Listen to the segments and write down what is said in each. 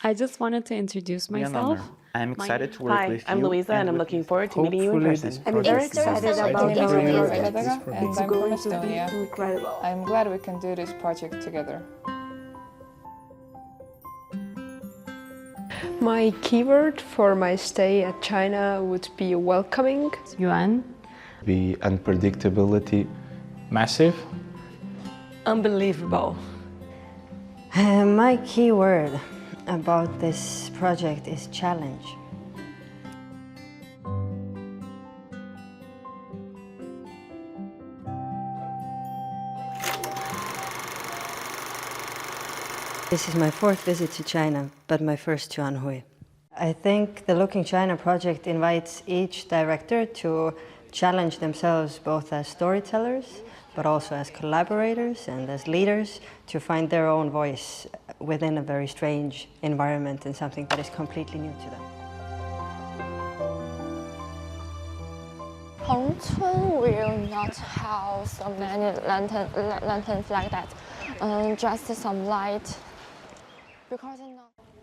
I just wanted to introduce myself. I'm excited to work with you. Hi, I'm Louisa and I'm looking forward to meeting you in person. I'm very excited about And it's I'm going from to be Estonia. incredible. I'm glad we can do this project together. My keyword for my stay at China would be welcoming. Yuan. Be unpredictability. Massive. Unbelievable. My key word about this project is challenge. This is my fourth visit to China, but my first to Anhui. I think the Looking China project invites each director to challenge themselves both as storytellers, but also as collaborators and as leaders to find their own voice within a very strange environment and something that is completely new to them. Hongchun will not have so many lanterns like that, just some light. Because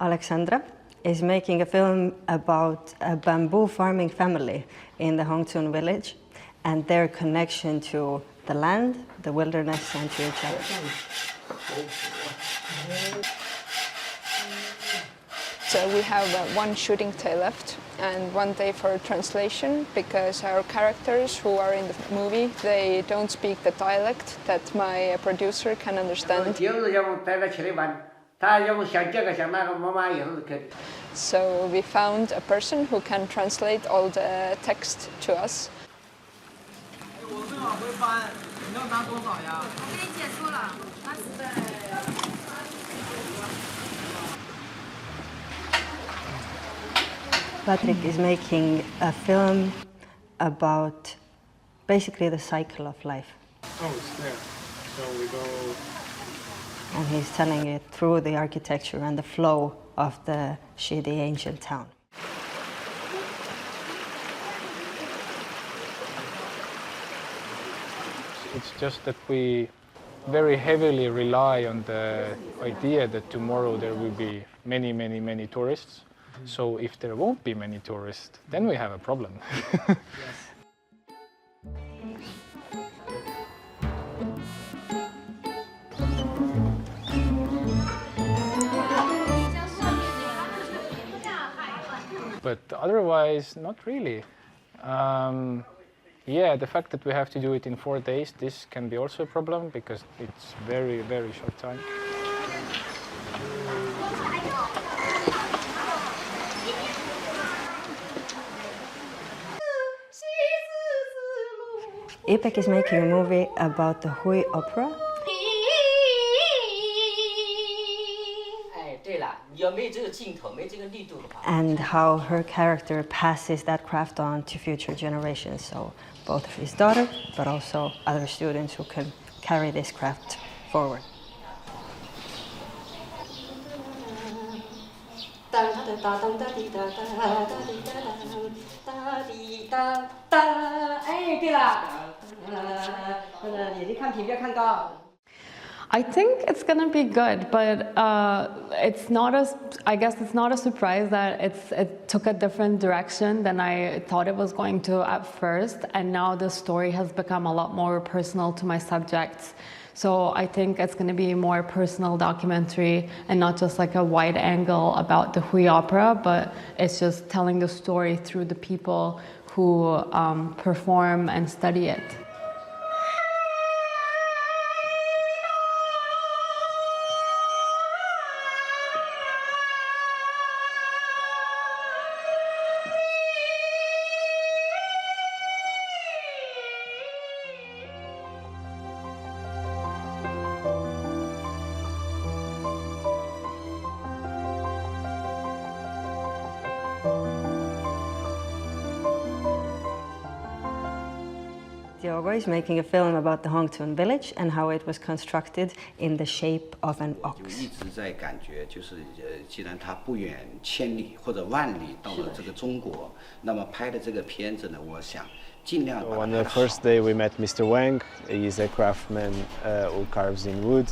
Alexandra is making a film about a bamboo farming family in the Hongchun village and their connection to the land, the wilderness, and to each other. So we have one shooting day left and 1 day for translation because our characters who are in the movie, they don't speak the dialect that my producer can understand. So we found a person who can translate all the text to us. Patrick is making a film about basically the cycle of life. Oh, it's there. So we go. And he's telling it through the architecture and the flow of the shitty ancient town. It's just that we very heavily rely on the idea that tomorrow there will be many, many, many tourists. So if there won't be many tourists, then we have a problem. But otherwise, not really. Yeah, the fact that we have to do it in 4 days, this can be also a problem because it's very, very short time. Ipek is making a movie about the Hui opera. And how her character passes that craft on to future generations. So both of his daughter, but also other students who can carry this craft forward. I think it's gonna be good, but it's not I guess it's not a surprise that it took a different direction than I thought it was going to at first, and now the story has become a lot more personal to my subjects. So I think it's going to be a more personal documentary and not just like a wide angle about the Hui opera, but it's just telling the story through the people who perform and study it. Diogo is making a film about the Hongchun village and how it was constructed in the shape of an ox. 一直在感觉就是既然他不远千里或者万里到了这个中国，那么拍的这个片子呢，我想尽量把它 On 拍 the 得好。 first day we met Mr. Wang. He's a craftsman who carves in wood,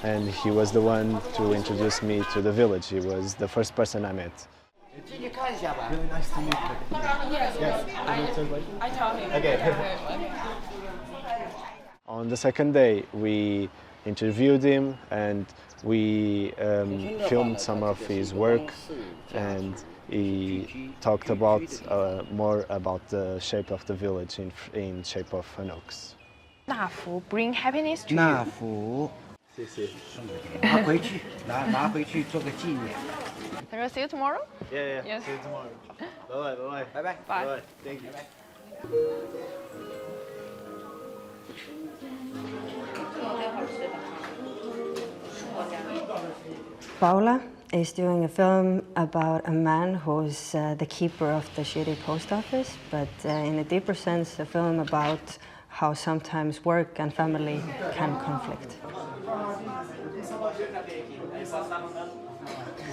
and he was the one to introduce me to the village. He was the first person I met. 进去看一下吧。 On the second day, we interviewed him and we filmed some of his work, and he talked about more about the shape of the village in shape of an ox. 那幅 bring happiness to 那 you. 幅，谢谢，拿回去，拿回去做个纪念。 Then we'll see you tomorrow. Yeah. Yes. See you tomorrow. Bye. 拜拜。 Bye. Thank you. Paula is doing a film about a man who's the keeper of the shitty post office, but in a deeper sense, a film about how sometimes work and family can conflict.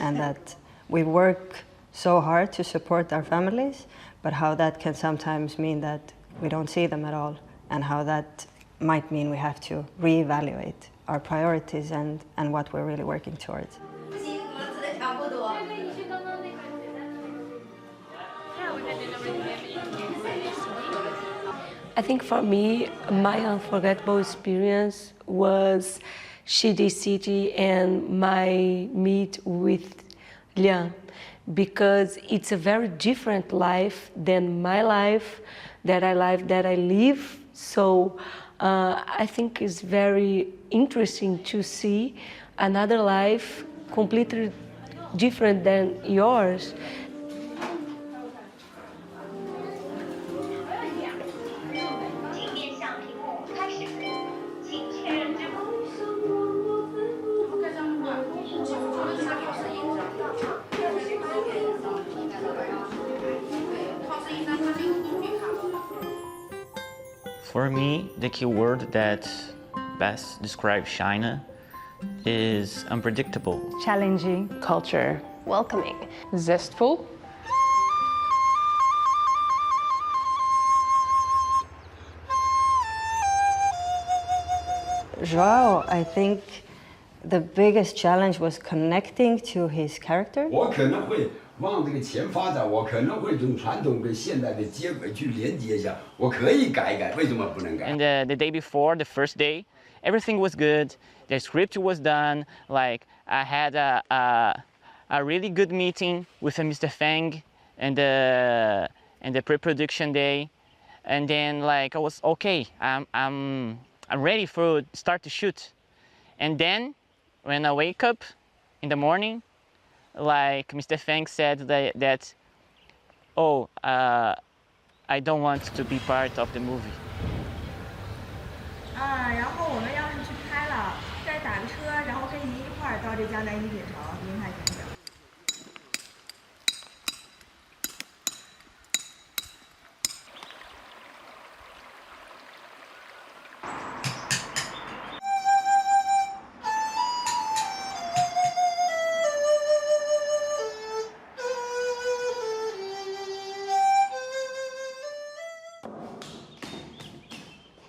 And that we work so hard to support our families, but how that can sometimes mean that we don't see them at all, and how that might mean we have to reevaluate our priorities and what we're really working towards. I think for me, my unforgettable experience was Shidi City and my meet with Liang, because it's a very different life than my life that I live. So I think it's very interesting to see another life completely different than yours. For me, the key word that best describes China is unpredictable. Challenging. Culture. Welcoming. Zestful. Joao, I think the biggest challenge was connecting to his character. 我可能会往这个前发展，我可能会用传统跟现代的接轨去连接一下，我可以改一改，为什么不能改？ And the day before, the first day, everything was good. The script was done. Like I had a really good meeting with Mr. Feng and the pre-production day, and then like I was okay. I'm ready for start to shoot, and then when I wake up in the morning, like Mr. Feng said that oh, I don't want to be part of the movie. 然后我们要是去拍了，再打个车，然后跟您一块儿到这江南一品城，您看行不行？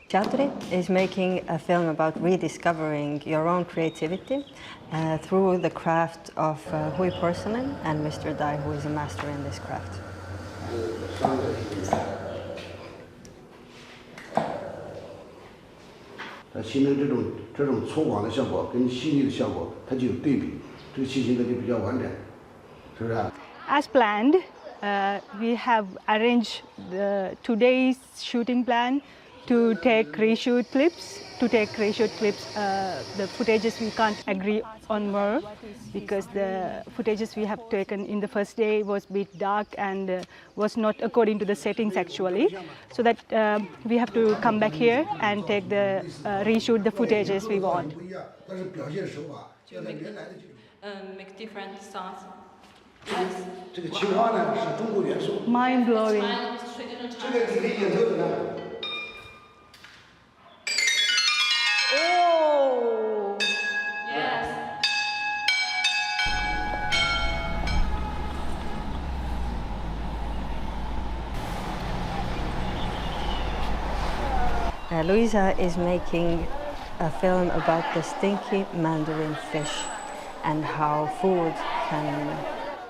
Chaudhry is making a film about rediscovering your own creativity through the craft of Hui porcelain and Mr. Dai, who is a master in this craft. 它形成这种粗犷的效果跟细腻的效果，它就有对比，这个形成的就比较完整，是不是啊？ As planned, we have arranged today's shooting plan to take reshoot clips. The footages we can't agree on more because the footages we have taken in the first day was a bit dark and was not according to the settings actually. So that we have to come back here and take the reshoot the footages we want. Make different sounds. 这个青蛙呢是中国元素。 Mind blowing. 这个你可以演奏的呢。 Oh! Yes. Luisa is making a film about the stinky mandarin fish and how food can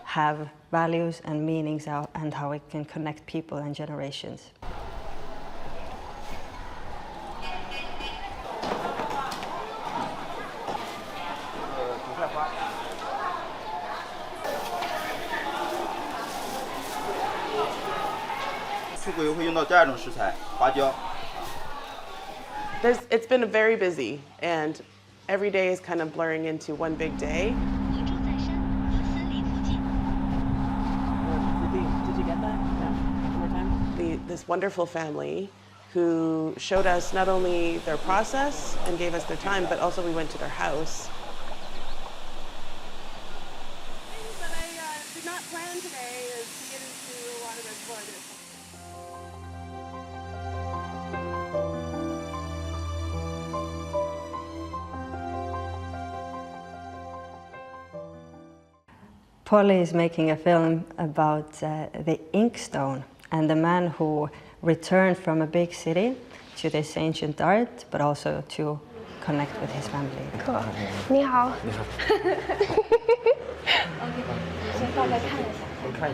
have values and meanings and how it can connect people and generations. It's been very busy, and every day is kind of blurring into one big day. Did you get that? No. One more time? This wonderful family who showed us not only their process and gave us their time, but also we went to their house. Things that I did not plan today is to get into a lot of explorative. Polly is making a film about the inkstone and the man who returned from a big city to this ancient art, but also to connect with his family. Cool. 你好.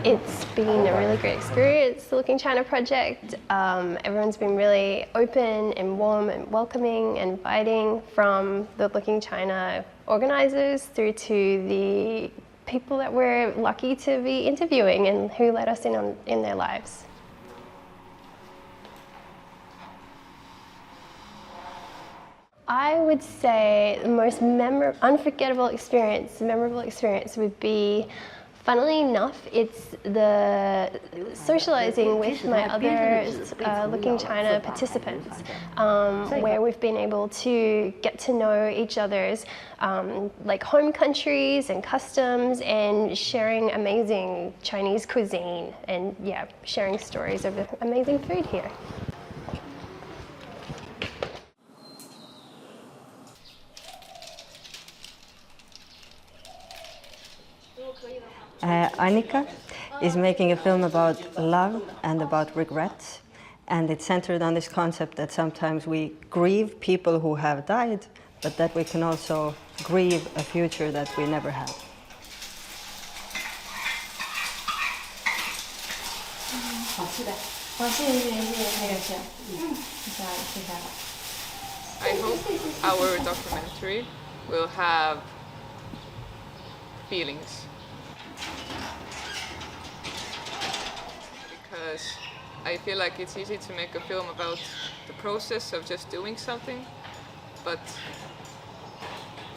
It's been a really great experience, the Looking China project. Everyone's been really open and warm and welcoming and inviting, from the Looking China organizers through to the people that we're lucky to be interviewing and who let us in their lives. I would say the most memorable experience would be, funnily enough, it's the socializing with my other Looking China participants, where we've been able to get to know each other's like home countries and customs, and sharing amazing Chinese cuisine, and yeah, sharing stories of the amazing food here. Annika is making a film about love and about regrets, and it's centered on this concept that sometimes we grieve people who have died, but that we can also grieve a future that we never had. I hope our documentary will have feelings. Because I feel like it's easy to make a film about the process of just doing something, but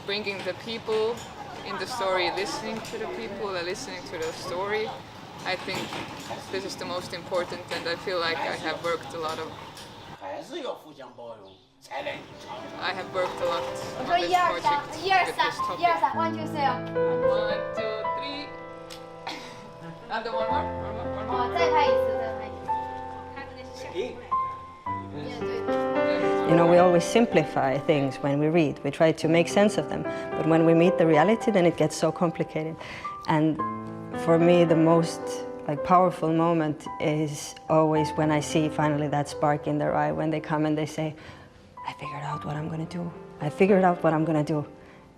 bringing the people in the story, listening to the people and listening to the story, I think this is the most important, and I feel like I have worked a lot on this project with this topic. 1, 2, 3. 1, 2, 3. And then one more. 再拍一次。 You know, we always simplify things when we read. We try to make sense of them. But when we meet the reality, then it gets so complicated. And for me, the most powerful moment is always when I see finally that spark in their eye, when they come and they say, I figured out what I'm going to do. I figured out what I'm going to do.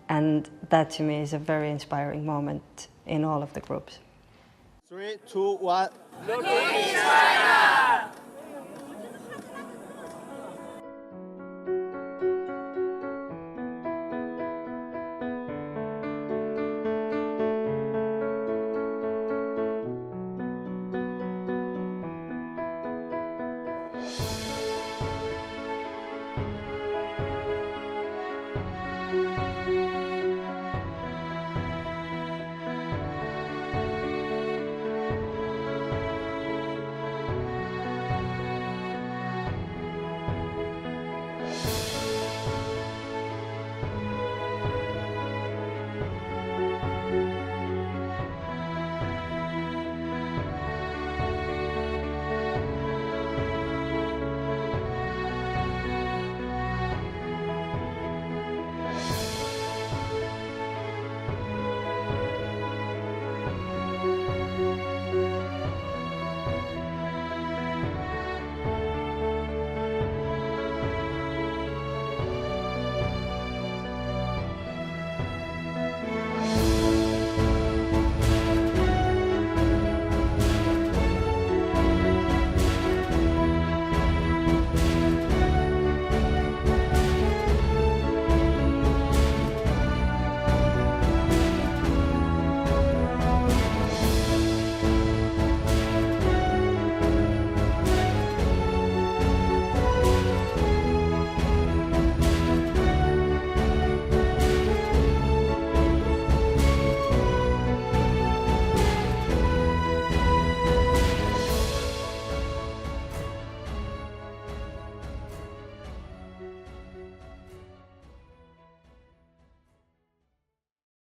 And that to me is a very inspiring moment in all of the groups. 3, 2, 1. Looking China!